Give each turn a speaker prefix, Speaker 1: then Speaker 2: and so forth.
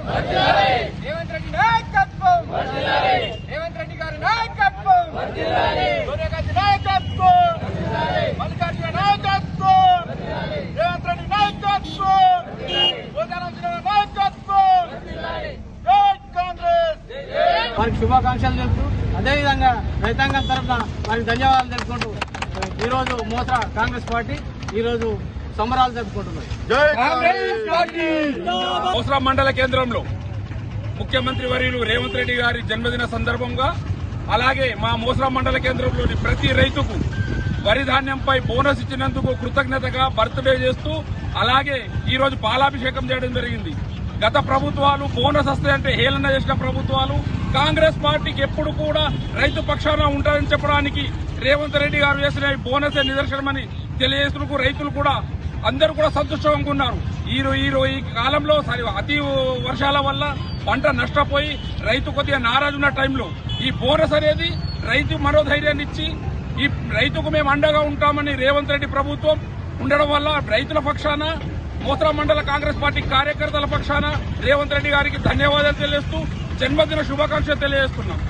Speaker 1: రేవంత్ రెడ్డి నాయకత్వం, రేవంత్ రెడ్డి గారి నాయకత్వం, సోనియా గాంధీ నాయకత్వం, మల్లికార్జున నాయకత్వం, రేవంత్ రెడ్డి నాయకత్వం, నాయకత్వం. జై కాంగ్రెస్.
Speaker 2: వారికి శుభాకాంక్షలు తెలుపుతూ అదేవిధంగా రైతాంగం తరఫున వారికి ధన్యవాదాలు తెలుపుకుంటూ ఈరోజు మోసరా కాంగ్రెస్ పార్టీ ఈరోజు సంబరాలు జరుపుకుంటున్నారు.
Speaker 3: మోసరా మండల కేంద్రంలో ముఖ్యమంత్రి వర్యులు రేవంత్ రెడ్డి గారి జన్మదిన సందర్భంగా అలాగే మా మోసరా మండల కేంద్రంలోని ప్రతి రైతుకు వరి ధాన్యంపై బోనస్ ఇచ్చినందుకు కృతజ్ఞతగా బర్త్డే చేస్తూ అలాగే ఈ రోజు పాలాభిషేకం చేయడం జరిగింది. గత ప్రభుత్వాలు బోనస్ వస్తాయంటే హేళన చేసిన ప్రభుత్వాలు కాంగ్రెస్ పార్టీకి ఎప్పుడు కూడా రైతు పక్షాన ఉంటారని చెప్పడానికి రేవంత్ రెడ్డి గారు చేసిన బోనస్ నిదర్శనమని తెలియజేస్తున్నందుకు రైతులు కూడా అందరూ కూడా సంతోషంగా ఉన్నారు. ఈ కాలంలో అతి వర్షాల వల్ల పంట నష్టపోయి రైతు కొద్దిగా నారాజున్న టైంలో ఈ బోనస్ అనేది రైతు మనోధైర్యాన్ని ఇచ్చి ఈ రైతుకు మేము అండగా ఉంటామని రేవంత్ రెడ్డి ప్రభుత్వం ఉండడం వల్ల రైతుల పక్షాన మోసరా మండల కాంగ్రెస్ పార్టీ కార్యకర్తల పక్షాన రేవంత్ రెడ్డి గారికి ధన్యవాదాలు తెలియజేస్తూ జన్మదిన శుభాకాంక్షలు తెలియజేస్తున్నాం.